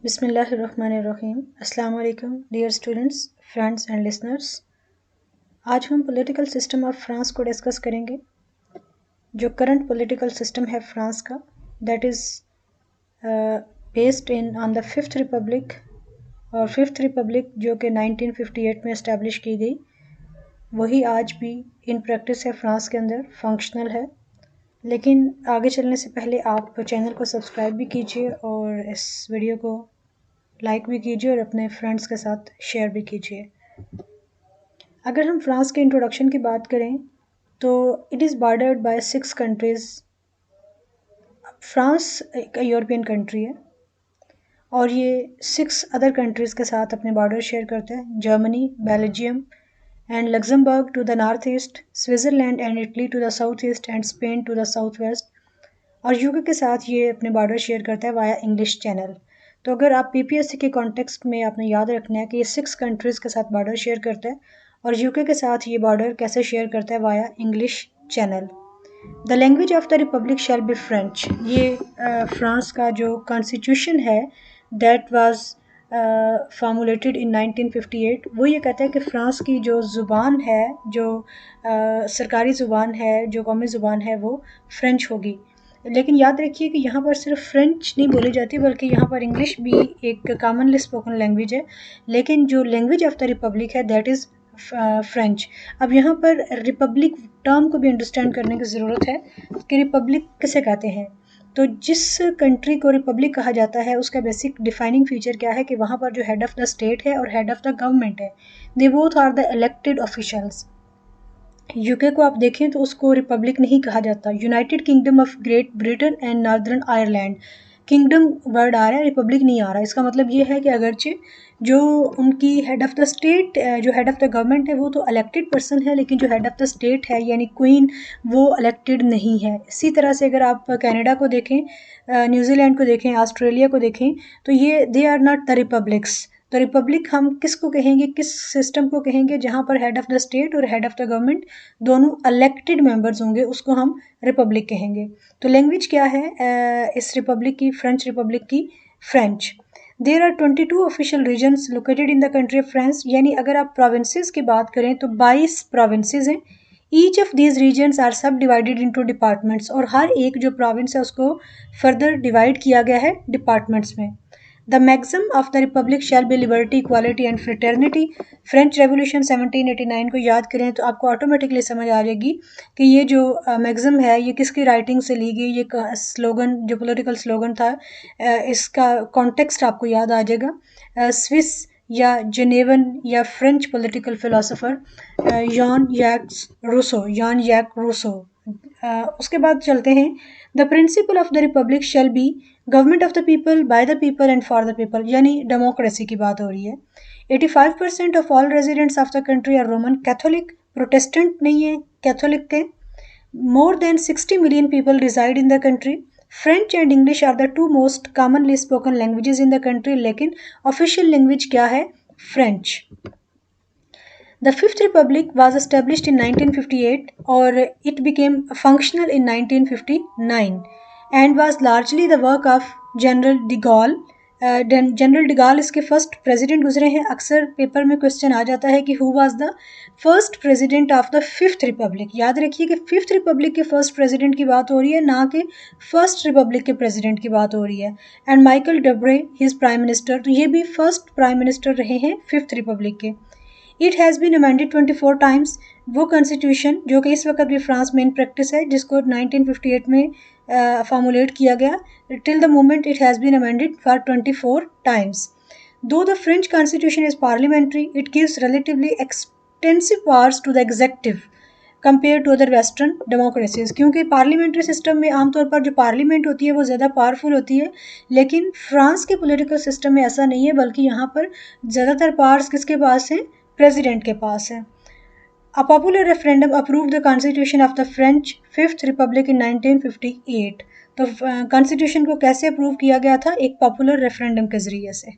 बिस्मिल्लाहिर्रहमानिर्रहीम। अस्सलाम वालेकुम dear students, friends and listeners. आज हम पॉलिटिकल सिस्टम ऑफ फ्रांस को डिस्कस करेंगे। जो करंट पॉलिटिकल सिस्टम है फ्रांस का, that is based in on the fifth republic, और फिफ्थ रिपब्लिक जो कि 1958 में इस्टेब्लिश की गई, वही आज भी इन प्रैक्टिस है फ्रांस के अंदर, फंक्शनल है। लेकिन आगे चलने से पहले आप चैनल को सब्सक्राइब भी कीजिए और इस वीडियो को लाइक भी कीजिए और अपने फ्रेंड्स के साथ शेयर भी कीजिए। अगर हम फ्रांस के इंट्रोडक्शन की बात करें तो it is bordered by 6 countries. France एक यूरोपियन कंट्री है और ये 6 अदर कंट्रीज़ के साथ अपने बॉर्डर शेयर करते हैं। Germany, Belgium and Luxembourg to the north east, Switzerland and Italy to the south east and Spain to the south west, और यूके के साथ ये अपने बॉर्डर शेयर करता है वाया इंग्लिश चैनल। तो अगर आप पीपीएससी के कॉन्टेक्स्ट में आपने याद रखना है कि ये 6 कंट्रीज़ के साथ बॉर्डर शेयर करता है और यूके के साथ ये बॉर्डर कैसे शेयर करता है via English channel. The language of the republic shall B French. ये फ्रांस का जो कॉन्स्टिट्यूशन है दैट वाज फॉर्मुलेटेड इन 1958, वो ये कहता है कि फ़्रांस की जो ज़ुबान है, जो सरकारी ज़ुबान है, जो कौमी ज़ुबान है, वो फ़्रेंच होगी। लेकिन याद रखिए कि यहाँ पर सिर्फ फ्रेंच नहीं बोली जाती, बल्कि यहाँ पर इंग्लिश भी एक कॉमनली स्पोकन लैंग्वेज है। लेकिन जो लैंग्वेज ऑफ द रिपब्लिक है दैट इज़ फ्रेंच। अब यहाँ पर रिपब्लिक टर्म को भी अंडरस्टैंड करने की ज़रूरत है कि रिपब्लिक किसे कहते हैं। तो जिस कंट्री को रिपब्लिक कहा जाता है उसका बेसिक डिफाइनिंग फीचर क्या है कि वहाँ पर जो हेड ऑफ़ द स्टेट है और हेड ऑफ़ द गवर्नमेंट है, they both are the elected officials. UK को आप देखें तो उसको रिपब्लिक नहीं कहा जाता। United Kingdom of Great Britain and Northern Ireland, kingdom word आ रहा है, रिपब्लिक नहीं आ रहा। इसका मतलब ये है कि अगरचे जो उनकी हेड ऑफ़ द स्टेट, जो हेड ऑफ़ द गवर्नमेंट है, वो तो इलेक्टेड पर्सन है, लेकिन जो हेड ऑफ़ द स्टेट है यानी क्वीन, वो इलेक्टेड नहीं है। इसी तरह से अगर आप कनाडा को देखें, न्यूजीलैंड को देखें, ऑस्ट्रेलिया को देखें, तो ये they are not the republics. तो रिपब्लिक हम किसको कहेंगे, किस सिस्टम को कहेंगे जहाँ पर हेड ऑफ़ द स्टेट और हेड ऑफ़ द गवर्नमेंट दोनों इलेक्टेड मेंबर्स होंगे, उसको हम रिपब्लिक कहेंगे। तो लैंग्वेज क्या है इस रिपब्लिक की, फ्रेंच रिपब्लिक की, French. There are 22 official regions located in the country of France. यानी अगर आप प्रोविंसेस की बात करें तो 22 प्रोविंसेस हैं। Each of these regions are subdivided into departments, और हर एक जो प्रोविंस है उसको फर्दर डिवाइड किया गया है डिपार्टमेंट्स में। The maxim of the republic shall be liberty, equality and fraternity. French revolution 1789 को याद करें तो आपको ऑटोमेटिकली समझ आ जाएगी कि ये जो मैक्सिम है ये किसकी राइटिंग से ली गई। ये स्लोगन, जो पॉलिटिकल स्लोगन था, इसका कॉन्टेक्स्ट आपको याद आ जाएगा। स्विस या जेनेवन या फ्रेंच पॉलिटिकल फिलोसोफर यान याक्स रूसो, यान याक रूसो। उसके बाद चलते हैं। The principle of the republic shall be government of the people, by the people and for the people, यानी डेमोक्रेसी की बात हो रही है। 85% of all residents of the country are Roman Catholic, Protestant नहीं है, कैथोलिक के। More than 60 million people reside in the country. French and English are the two most commonly spoken languages in the country, लेकिन official language क्या है, French. The Fifth Republic was established in 1958 or it became functional in 1959 and was largely the work of General de Gaulle. General de Gaulle इसके first president गुजरे हैं। अक्सर paper में question आ जाता है कि who was the first president of the fifth Republic. याद रखिए कि फिफ्थ रिपब्लिक के फर्स्ट प्रेसिडेंट की बात हो रही है, ना कि फर्स्ट रिपब्लिक के प्रेसिडेंट की बात हो रही है। And Michael Debre his prime minister, तो ये भी फर्स्ट प्राइम मिनिस्टर रहे हैं फिफ्थ रिपब्लिक के। It has been amended 24 times. वो कॉन्स्टिट्यूशन जो कि इस वक्त भी फ्रांस में इन प्रैक्टिस है, जिसको 1958 में फॉर्मुलेट किया गया, till the moment it has been amended for 24 times. Though the French constitution is parliamentary, it gives relatively extensive powers to the executive compare to other western democracies. क्योंकि parliamentary system में आमतौर पर जो parliament होती है वो ज़्यादा powerful होती है, लेकिन फ्रांस के पॉलिटिकल सिस्टम में ऐसा नहीं है, बल्कि यहाँ पर ज़्यादातर पावर्स किसके पास हैं, प्रेसिडेंट के पास है। A popular referendum approved the constitution of the French Fifth Republic in 1958। तो कॉन्स्टिट्यूशन को कैसे अप्रूव किया गया था, एक पॉपुलर रेफरेंडम के ज़रिए से।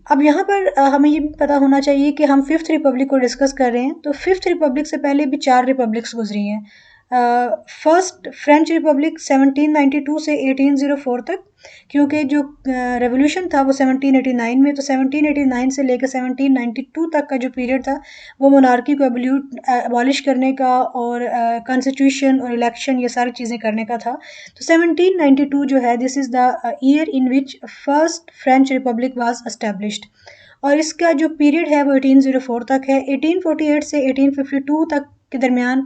अब यहाँ पर हमें ये भी पता होना चाहिए कि हम फिफ्थ रिपब्लिक को डिस्कस कर रहे हैं, तो फिफ्थ रिपब्लिक से पहले भी 4 रिपब्लिक्स गुजरी हैं। फर्स्ट फ्रेंच रिपब्लिक 1792 से 1804 तक, क्योंकि जो रेवोल्यूशन था वो 1789 में, तो 1789 से लेकर 1792 तक का जो पीरियड था वो मोनार्की को अबॉलिश करने का और कॉन्स्टिट्यूशन और इलेक्शन ये सारी चीज़ें करने का था। तो 1792 जो है this is the year in which first French Republic was established, और इसका जो पीरियड है वो 1804 तक है। 1848 से 1852 तक के दरमियान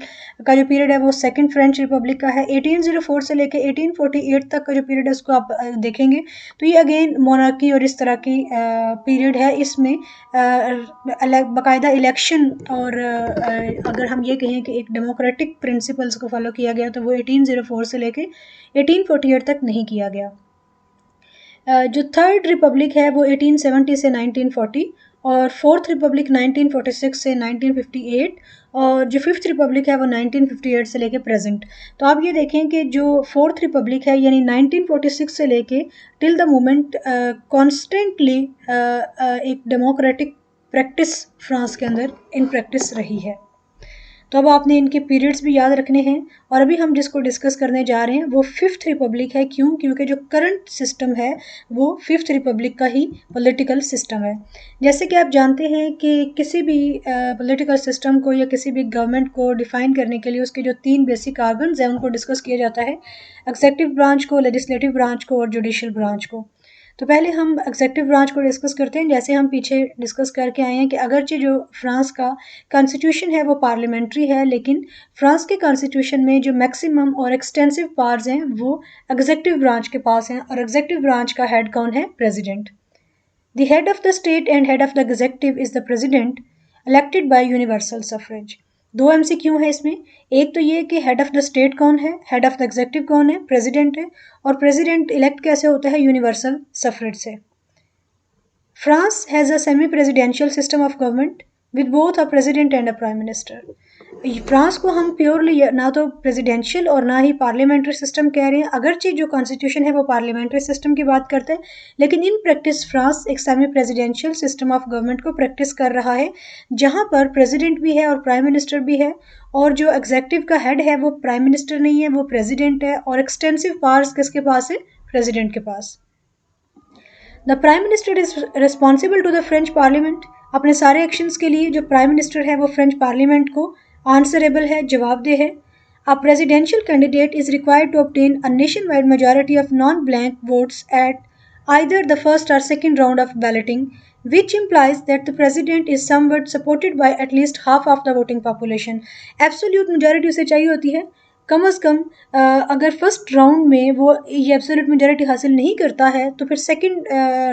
का जो पीरियड है वो सेकंड फ्रेंच रिपब्लिक का है। 1804 से लेकर 1848 तक का जो पीरियड है उसको आप देखेंगे तो ये अगेन मोनार्की और इस तरह की पीरियड है। इसमें बाकायदा इलेक्शन और अगर हम ये कहें कि एक डेमोक्रेटिक प्रिंसिपल्स को फॉलो किया गया तो वो 1804 से लेकर 1848 तक नहीं किया गया। जो थर्ड रिपब्लिक है वो 1870 से 1940 और फोर्थ रिपब्लिक 1946 से 1958 और जो फिफ्थ रिपब्लिक है वो 1958 से लेके प्रेजेंट। तो आप ये देखें कि जो फोर्थ रिपब्लिक है यानी 1946 से लेके टिल द मोमेंट कॉन्स्टेंटली एक डेमोक्रेटिक प्रैक्टिस फ्रांस के अंदर इन प्रैक्टिस रही है। तो अब आपने इनके पीरियड्स भी याद रखने हैं। और अभी हम जिसको डिस्कस करने जा रहे हैं वो फिफ्थ रिपब्लिक है। क्यों? क्योंकि जो करंट सिस्टम है वो फिफ्थ रिपब्लिक का ही पॉलिटिकल सिस्टम है। जैसे कि आप जानते हैं कि किसी भी पॉलिटिकल सिस्टम को या किसी भी गवर्नमेंट को डिफाइन करने के लिए उसके जो 3 बेसिक आर्गन्स हैं उनको डिस्कस किया जाता है, एग्जीक्यूटिव ब्रांच को, लेजिस्लेटिव ब्रांच को और जुडिशियल ब्रांच को। तो पहले हम एग्जीक्यूटिव ब्रांच को डिस्कस करते हैं। जैसे हम पीछे डिस्कस करके आए हैं कि अगरचे जो फ्रांस का कॉन्स्टिट्यूशन है वो पार्लियामेंट्री है, लेकिन फ्रांस के कॉन्स्टिट्यूशन में जो मैक्सिमम और एक्सटेंसिव पावर्स हैं वो एग्जीक्यूटिव ब्रांच के पास हैं, और एग्जीक्यूटिव ब्रांच का हेड कौन है? President. The head of the state and head of the executive is the president elected by universal suffrage. 2 MCQ है इसमें। एक तो ये कि हेड ऑफ द स्टेट कौन है, हेड ऑफ द एग्जीक्यूटिव कौन है? प्रेसिडेंट है। और प्रेसिडेंट इलेक्ट कैसे होता है? यूनिवर्सल सफरेज से। France has a semi presidential system of government with both a president and a prime minister. France को हम प्योरली ना तो प्रेसिडेंशियल और ना ही पार्लियामेंट्री सिस्टम कह रहे हैं। अगरचे जो कॉन्स्टिट्यूशन है वो पार्लियामेंट्री सिस्टम की बात करता है, लेकिन इन प्रैक्टिस फ्रांस एक semi presidential system of government को प्रैक्टिस कर रहा है, जहां पर प्रेसिडेंट भी है और प्राइम मिनिस्टर भी है, और जो एग्जीक्यूटिव का हेड है वो प्राइम मिनिस्टर नहीं है, वो प्रेसिडेंट है, और एक्सटेंसिव पावर्स किसके पास है? प्रेसिडेंट के पास। The prime minister is responsible to the French parliament. अपने सारे एक्शंस के लिए जो प्राइम मिनिस्टर है वो फ्रेंच पार्लियामेंट को आंसरेबल है, जवाबदेह है। A presidential candidate is required to obtain a nation wide majority of non blank votes at either the first or second round of balloting, which implies that the president is somewhat supported by at least half of the voting population. Absolute majority उसे चाहिए होती है कम अज़ कम। अगर first round में वो ये absolute majority हासिल नहीं करता है तो फिर सेकंड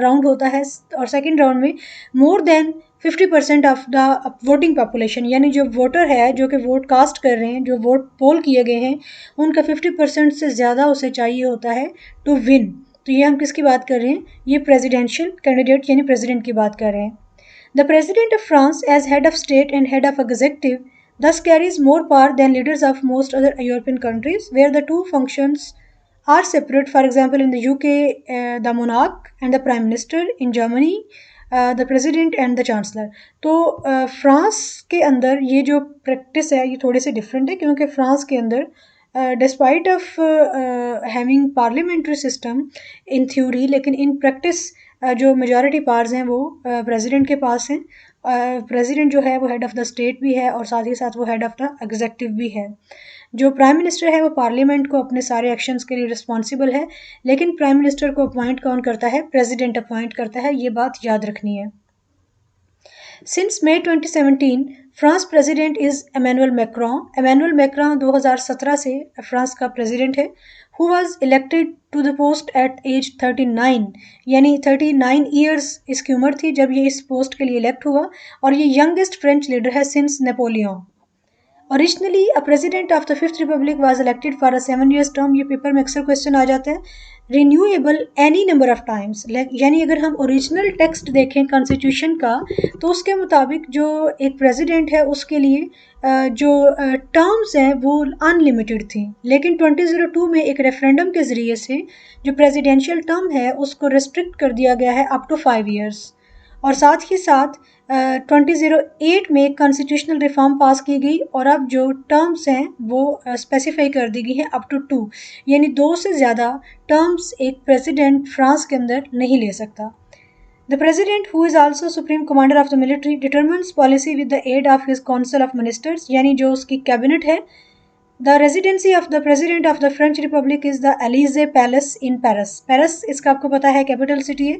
राउंड होता है, और सेकंड राउंड में more than 50% of the voting population, यानी जो वोटर है जो कि वोट कास्ट कर रहे हैं, जो वोट पोल किए गए हैं, उनका 50% से ज़्यादा उसे चाहिए होता है टू विन। तो ये हम किसकी बात कर रहे हैं? ये प्रेसिडेंशियल कैंडिडेट यानी प्रेसिडेंट की बात कर रहे हैं। The president of France as head of state and head of executive thus carries more power than leaders of most other European countries, where the two functions are separate. For example, in the UK, the monarch and the prime minister; in Germany, the president and the chancellor. तो France के अंदर ये जो practice है ये थोड़ी सी different है, क्योंकि फ्रांस के अंदर despite of having parliamentary system in theory, लेकिन इन प्रैक्टिस जो मेजॉरिटी पावर्स हैं वो प्रेसिडेंट के पास हैं। प्रेसिडेंट जो है वो हेड ऑफ द स्टेट भी है और साथ ही साथ वो हेड ऑफ द एग्जीक्यूटिव भी है। जो प्राइम मिनिस्टर है वो पार्लियामेंट को अपने सारे एक्शंस के लिए रिस्पॉन्सिबल है, लेकिन प्राइम मिनिस्टर को अपॉइंट कौन करता है? प्रेसिडेंट अपॉइंट करता है। ये बात याद रखनी है। Since May 2017, France president is Emmanuel Macron. Emmanuel Macron 2017 से फ्रांस का प्रेसिडेंट है, who was elected to the post at age 39, यानी 39 ईयर्स इसकी उम्र थी जब ये इस पोस्ट के लिए इलेक्ट हुआ, और ये यंगेस्ट फ्रेंच लीडर है since Napoleon. Originally, a president of the Fifth Republic was elected for a 7 years term. ये पेपर में अक्सर क्वेश्चन आ जाते हैं। Renewable any number of times, यानी अगर हम ओरिजिनल टेक्स्ट देखें कॉन्स्टिट्यूशन का तो उसके मुताबिक जो एक प्रेसिडेंट है उसके लिए जो टर्म्स हैं वो अनलिमिटेड थी, लेकिन 2002 में एक रेफरेंडम के ज़रिए से जो प्रेसिडेंशियल टर्म है उसको रिस्ट्रिक्ट कर दिया गया है अप टू 5 years। और साथ ही साथ 2008 में एक कॉन्स्टिट्यूशनल रिफॉर्म पास की गई और अब जो टर्म्स हैं वो स्पेसिफाई कर दी गई हैं अप टू 2, यानी 2 से ज़्यादा टर्म्स एक प्रेसिडेंट फ्रांस के अंदर नहीं ले सकता। The president, who is also supreme commander of the military, determines policy with the aid of his council of ministers, यानी जो उसकी कैबिनेट है। The residency of the president of the French Republic is the Élysée Palace in Paris. Paris इसका आपको पता है capital city है,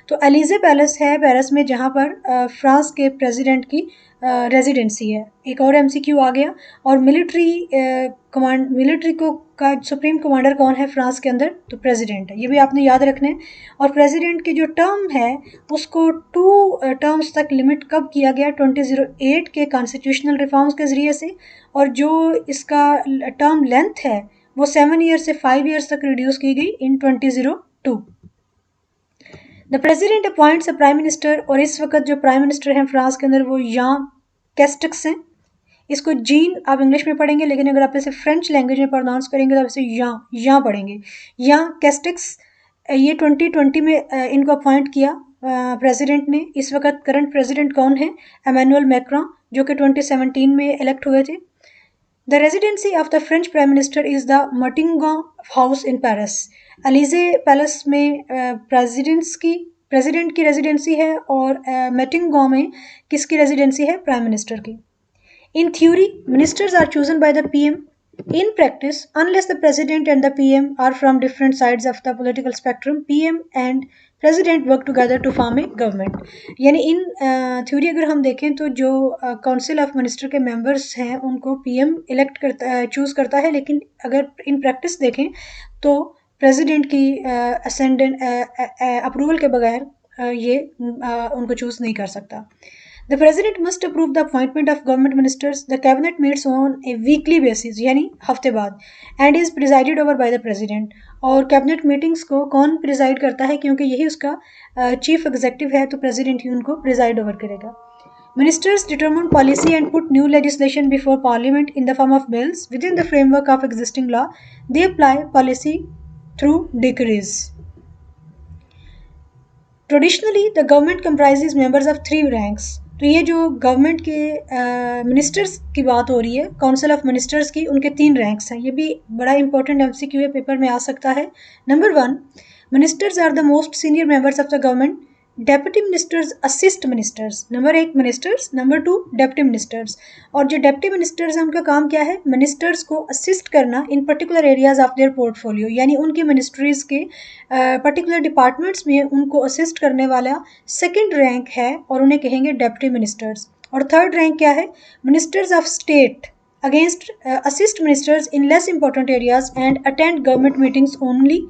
तो एलिजे पैलेस है पेरिस में जहाँ पर फ्रांस के प्रेसिडेंट की रेजिडेंसी है। एक और एमसीक्यू आ गया। और मिलिट्री को का सुप्रीम कमांडर कौन है फ्रांस के अंदर? तो प्रेसिडेंट है, ये भी आपने याद रखना है। और प्रेसिडेंट की जो टर्म है उसको 2 टर्म्स तक लिमिट कब किया गया? 2008 के कॉन्स्टिट्यूशनल रिफॉर्म्स के ज़रिए से। और जो इसका टर्म लेंथ है वो 7 ईयर से 5 ईयर्स तक रिड्यूस की गई इन 2002। The president appoints a prime minister, और इस वक्त जो प्राइम मिनिस्टर हैं फ्रांस के अंदर वो यां कैस्टक्स हैं। इसको जीन आप इंग्लिश में पढ़ेंगे, लेकिन अगर आप इसे फ्रेंच लैंग्वेज में प्रोनाउंस करेंगे तो आप इसे यां पढ़ेंगे, यां कैस्टक्स। ये 2020 में इनको अपॉइंट किया प्रेसिडेंट ने। इस वक्त करंट प्रेसिडेंट कौन है? एमेनुअल मैक्रों, जो कि 2017 में इलेक्ट हुए थे। The residency of the French Prime Minister is the Matignon House in Paris. Elysee Palace में प्रेसिडेंट की रेजिडेंसी है और मैटिंगॉ में किसकी रेजिडेंसी है? प्राइम मिनिस्टर की। In theory, ministers are chosen by the PM. In practice, unless the president and the PM are from different sides of the political spectrum, PM and president work together to form a government. यानी in theory अगर हम देखें तो जो council of minister के members हैं उनको PM elect करता चूज़ करता है, लेकिन अगर इन प्रैक्टिस देखें तो प्रेसिडेंट की असेंडेंट अप्रूवल के बगैर ये उनको चूज़ नहीं कर सकता। The president must approve the appointment of government ministers. The cabinet meets on a weekly basis, यानी हफ्ते बाद, and is presided over by the president. और कैबिनेट मीटिंग्स को कौन प्रिजाइड करता है? क्योंकि यही उसका चीफ एग्जीक्यूटिव है, तो प्रेसिडेंट ही उनको प्रिजाइड ओवर करेगा। Ministers determine policy and put new legislation before parliament in the form of bills within the framework of existing law. They apply policy through decrees. Traditionally, the government comprises members of 3 ranks. तो ये जो government के ministers की बात हो रही है, council of ministers की, उनके 3 रैंक्स हैं। ये भी बड़ा इंपॉर्टेंट एमसीक्यू है, पेपर में आ सकता है। Number 1, ministers are the most senior members of the government. Deputy ministers assist ministers. Number 1 ministers, number 2 deputy ministers. और जो डेप्यूटी मिनिस्टर्स हैं उनका काम क्या है? मिनिस्टर्स को असिस्ट करना इन particular areas of their portfolio, यानी उनकी मिनिस्ट्रीज़ के पर्टिकुलर डिपार्टमेंट्स में उनको असिस्ट करने वाला सेकंड रैंक है और उन्हें कहेंगे डेप्यूटी मिनिस्टर्स। और थर्ड रैंक क्या है? Ministers of state against assist ministers in less important areas and attend government meetings only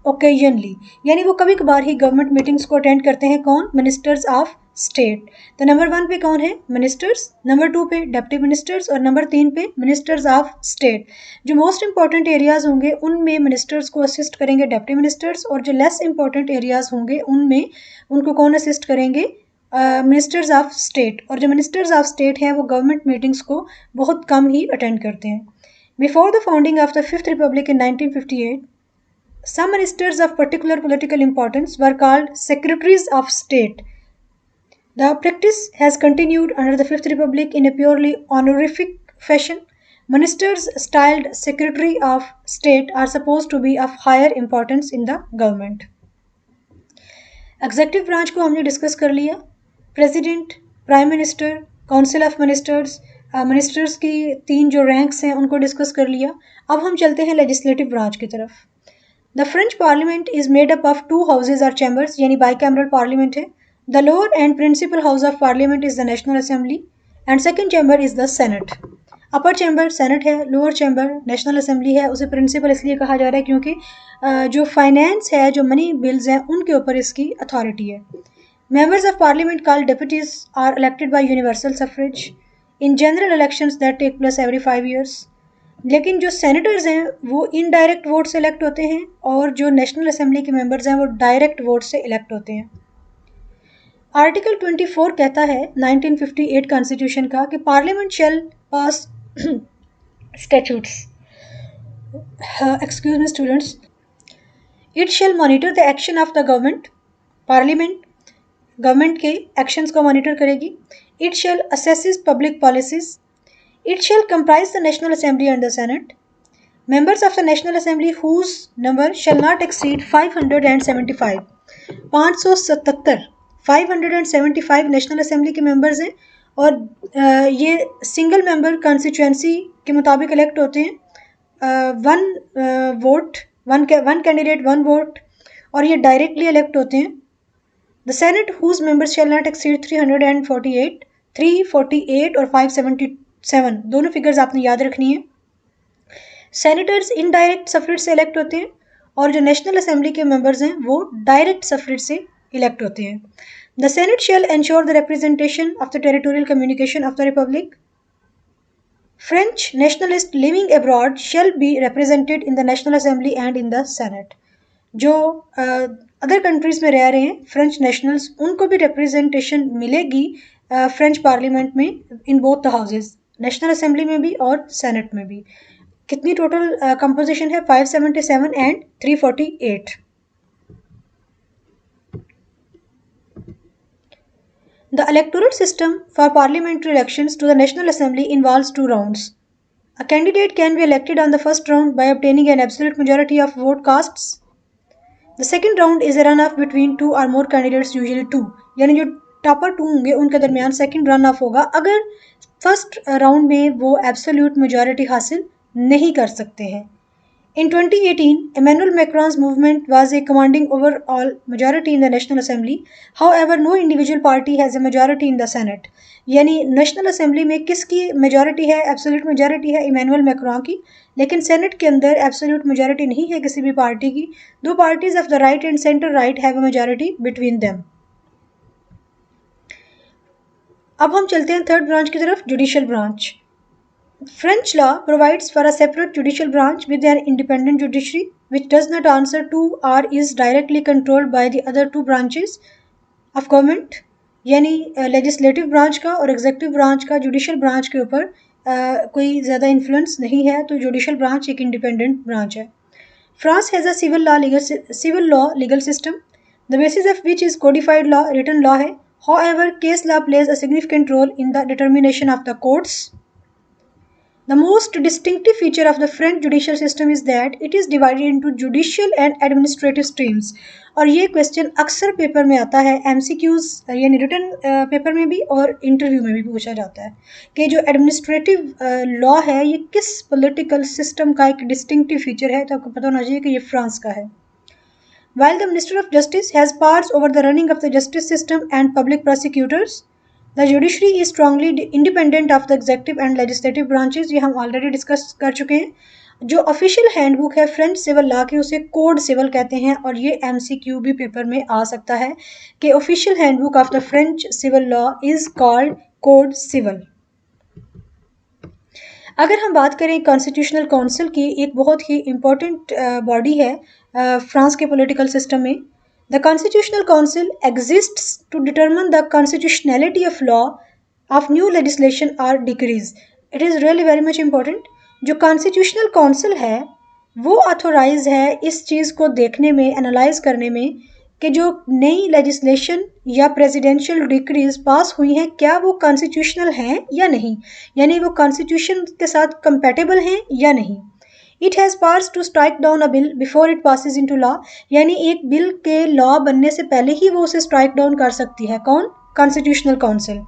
occasionally, यानी वो कभी कभार ही गवर्नमेंट मीटिंग्स को अटेंड करते हैं। कौन? Ministers of state. तो नंबर 1 पे कौन है? मिनिस्टर्स, नंबर 2 पे डेप्टी मिनिस्टर्स और नंबर 3 पे मिनिस्टर्स ऑफ स्टेट। जो मोस्ट इंपॉर्टेंट एरियाज होंगे उनमें मिनिस्टर्स को असिस्ट करेंगे डेप्टी मिनिस्टर्स, और जो लेस इंपॉर्टेंट एरियाज होंगे उनमें उनको कौन असिस्ट करेंगे? Ministers of state. और जो मिनिस्टर्स ऑफ स्टेट हैं वो गवर्नमेंट मीटिंग्स को बहुत कम ही अटेंड करते हैं। Before the founding of the fifth Republic in 1958, some ministers of particular political importance were called secretaries of state. The practice has continued under the Fifth Republic in a purely honorific fashion. Ministers styled Secretary of State are supposed to be of higher importance in the government. Executive branch को हमने discuss कर लिया। President, prime minister, council of ministers, ministers की 3 जो ranks हैं उनको discuss कर लिया। अब हम चलते हैं लेजिस्लेटिव ब्रांच की तरफ। The French Parliament is made up of 2 houses or chambers, यानी bicameral parliament है। The lower and principal house of parliament is the National Assembly and second chamber is the Senate. Upper chamber senate है, lower chamber national assembly है। उसे principal इसलिए कहा जा रहा है क्योंकि जो फाइनेंस है, जो मनी बिल्स हैं, उनके ऊपर इसकी अथॉरिटी है। Members of parliament called deputies are elected by universal suffrage in general elections that take place every 5 years. लेकिन जो सेनेटर्स हैं वो इनडायरेक्ट वोट से इलेक्ट होते हैं और जो नेशनल असेंबली के मेंबर्स हैं वो डायरेक्ट वोट से इलेक्ट होते हैं। आर्टिकल 24 कहता है 1958 कॉन्स्टिट्यूशन का कि parliament shall pass statutes, excuse me students, it shall monitor the action of the government, parliament government के एक्शंस को मॉनिटर करेगी. It shall assesses public policies. It shall comprise the national assembly and the senate. Members of the National Assembly whose number shall not exceed 575. 577 575 national assembly के members हैं और ये single member constituency के मुताबिक elect होते हैं. One vote, one candidate one vote, और ये डायरेक्टली इलेक्ट होते हैं. The senate whose members shall not exceed 348 और 577, दोनों फिगर्स आपने याद रखनी है. सेनेटर्स इनडायरेक्ट सफरेट से इलेक्ट होते हैं और जो नेशनल असेंबली के मेंबर्स हैं वो डायरेक्ट सफरेट से इलेक्ट होते हैं. The senate shall ensure the representation of the territorial communication of the republic. French nationalist living abroad shall be represented in the national assembly and in the senate. जो other countries में रह रहे हैं French nationals, उनको भी representation मिलेगी French parliament में in both the houses, national assembly में भी और सेनेट में भी. कितनी टोटल कंपोजिशन है? 577 and 348. The electoral system for parliamentary elections to the National Assembly involves two rounds. A candidate can be elected on the first round by obtaining an absolute majority of vote casts. The second round is a runoff between two or more candidates, usually two. यानी जो topper to होंगे उनके दरमियान second run of होगा अगर first round में वो absolute majority हासिल नहीं कर सकते हैं. In 2018, Emmanuel Macron's movement was a commanding overall majority in the National Assembly. However, no individual party has a majority in the Senate. यानी नेशनल असेंबली में किसकी मेजॉरिटी है? एब्सोल्यूट मेजॉरिटी है इमैनुअल मैक्रोन की, लेकिन सेनेट के अंदर absolute majority नहीं है किसी भी पार्टी की. दो parties of the right and centre right have a majority between them. अब हम चलते हैं थर्ड ब्रांच की तरफ, judicial branch. French law provides for a separate judicial branch with an independent judiciary which does not answer to or is directly controlled by the other two branches of government. यानी legislative branch का और executive branch का judicial branch के ऊपर कोई ज़्यादा influence नहीं है, तो जुडिशियल ब्रांच एक इंडिपेंडेंट ब्रांच है. France has a civil law legal system the basis of which is codified law, written law है. However, case law plays a significant role in the determination of the courts. The most distinctive feature of the French judicial system is that it is divided into judicial and administrative streams. और ये question अक्सर paper में आता है, MCQs यानी written paper में भी और इंटरव्यू में भी पूछा जाता है कि जो एडमिनिस्ट्रेटिव लॉ है ये किस पॉलिटिकल सिस्टम का एक डिस्टिंक्टिव फीचर है, तो आपको पता होना चाहिए कि ये फ्रांस का है. While the Minister of Justice has powers over the running of the justice system and public prosecutors, the judiciary is strongly independent of the executive and legislative branches. ये हम ऑलरेडी डिस्कस कर चुके हैं. जो official handbook है French civil law की उसे code civil कहते हैं और ये MCQ भी पेपर में आ सकता है कि official handbook of the French civil law is called code civil. अगर हम बात करें कॉन्स्टिट्यूशनल काउंसिल की, एक बहुत ही इम्पोर्टेंट बॉडी है फ्रांस के पॉलिटिकल सिस्टम में. The Constitutional Council exists to determine the constitutionality of law, of new legislation or decrees. It is really very much important. जो Constitutional Council है वो ऑथोराइज है इस चीज़ को देखने में, एनालाइज करने में कि जो नई लेजिस्लेशन या प्रेसिडेंशियल डिक्रीज पास हुई हैं क्या वो कॉन्स्टिट्यूशनल हैं या नहीं, यानी वो कॉन्स्टिट्यूशन के साथ कंपैटिबल हैं या नहीं. It has powers to strike down a bill before it passes into law. यानी एक बिल के लॉ बनने से पहले ही वो उसे स्ट्राइक डाउन कर सकती है. कौन? Constitutional council.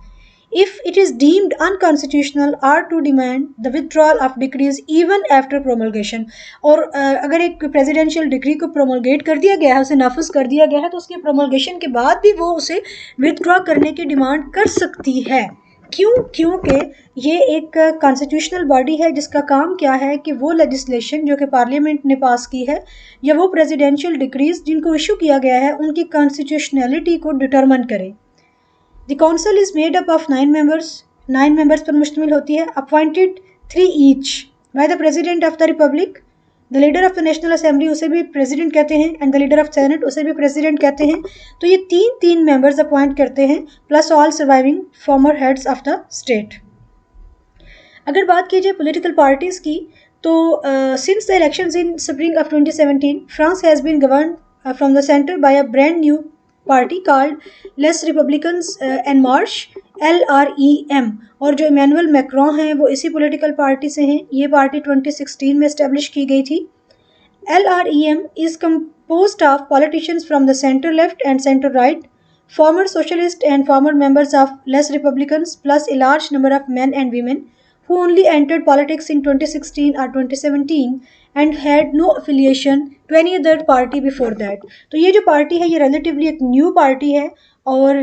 If it is deemed unconstitutional or to demand the withdrawal of decrees even after promulgation. और अगर एक प्रेसिडेंशियल डिक्री को प्रोमलगेट कर दिया गया है, उसे नाफिज कर दिया गया है, तो उसके प्रोमलगेशन के बाद भी वो उसे विथड्रॉ करने की डिमांड कर सकती है. क्यों? क्योंकि ये एक कॉन्स्टिट्यूशनल बॉडी है जिसका काम क्या है कि वो लेजिस्लेशन जो कि पार्लियामेंट ने पास की है या वो प्रेसिडेंशियल डिक्रीज जिनको इशू किया गया है उनकी कॉन्स्टिट्यूशनैलिटी को डिटरमिन करे. The council is made up of 9 members पर मुश्तमिल होती है, appointed 3 each by the president of the Republic. The leader of the national assembly उसे भी प्रेसिडेंट कहते हैं and the leader of senate उसे भी प्रेसिडेंट कहते हैं. तो ये तीन मेंबर्स अपॉइंट करते हैं plus all surviving former heads of the state. अगर बात की जाए पॉलिटिकल पार्टीज़ की तो since the elections in spring of 2017 France has been govern from the centre by a brand new party called Les Republicans En Marche, LREM, और जो Emmanuel Macron हैं वो इसी पॉलिटिकल पार्टी से हैं। ये पार्टी 2016 में इस्टेब्लिश की गई थी। LREM is composed of politicians from the center left and center right, former socialists and former members of Les Republicans, plus a large number of men and women who only entered politics in 2016 or 2017 and had no affiliation to any other party before that। तो ये जो party है ये relatively एक new party है और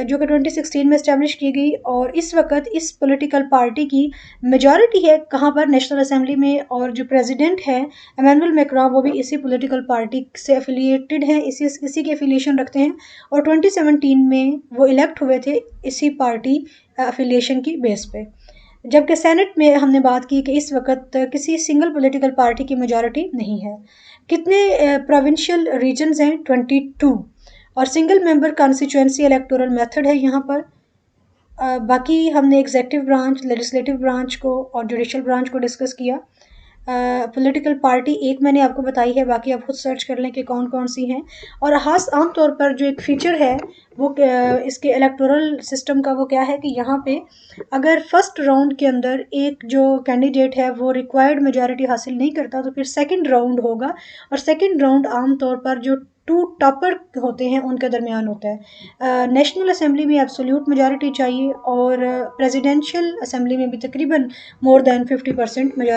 जो कि 2016 में इस्टेब्लिश की गई, और इस वक्त इस पॉलिटिकल पार्टी की मेजॉरिटी है कहाँ पर, नेशनल असेंबली में, और जो प्रेसिडेंट है इमैनुअल मैक्रोन वो भी इसी पॉलिटिकल पार्टी से एफिलिएटेड हैं, इसी के एफिलिएशन रखते हैं, और 2017 में वो इलेक्ट हुए थे इसी पार्टी एफिलिएशन की बेस पे। जबकि सेनेट में हमने बात की कि इस वक्त किसी सिंगल पॉलिटिकल पार्टी की मेजॉरिटी नहीं है। कितने प्रोविंशियल रीजन्स हैं? 22, और single member constituency electoral method है यहाँ पर। बाकी हमने एग्जेक्टिव ब्रांच, लेजिस्लेटिव ब्रांच को और जुडिशल ब्रांच को डिस्कस किया। पॉलिटिकल पार्टी एक मैंने आपको बताई है, बाकी आप खुद सर्च कर लें कि कौन कौन सी हैं। और खास आम तौर पर जो एक फ़ीचर है वो इसके इलेक्टोरल सिस्टम का वो क्या है कि यहाँ पे अगर फर्स्ट राउंड के अंदर एक जो कैंडिडेट है वो रिक्वायर्ड मेजॉरिटी हासिल नहीं करता तो फिर सेकंड राउंड होगा, और सेकंड राउंड आम तौर पर जो 2 टॉपर होते हैं उनके दरमियान होता है। नेशनल असेंबली में एब्सोल्यूट मेजॉरिटी चाहिए और प्रेसिडेंशियल असेंबली में भी तकरीबन मोर देन 50% मेजॉरिटी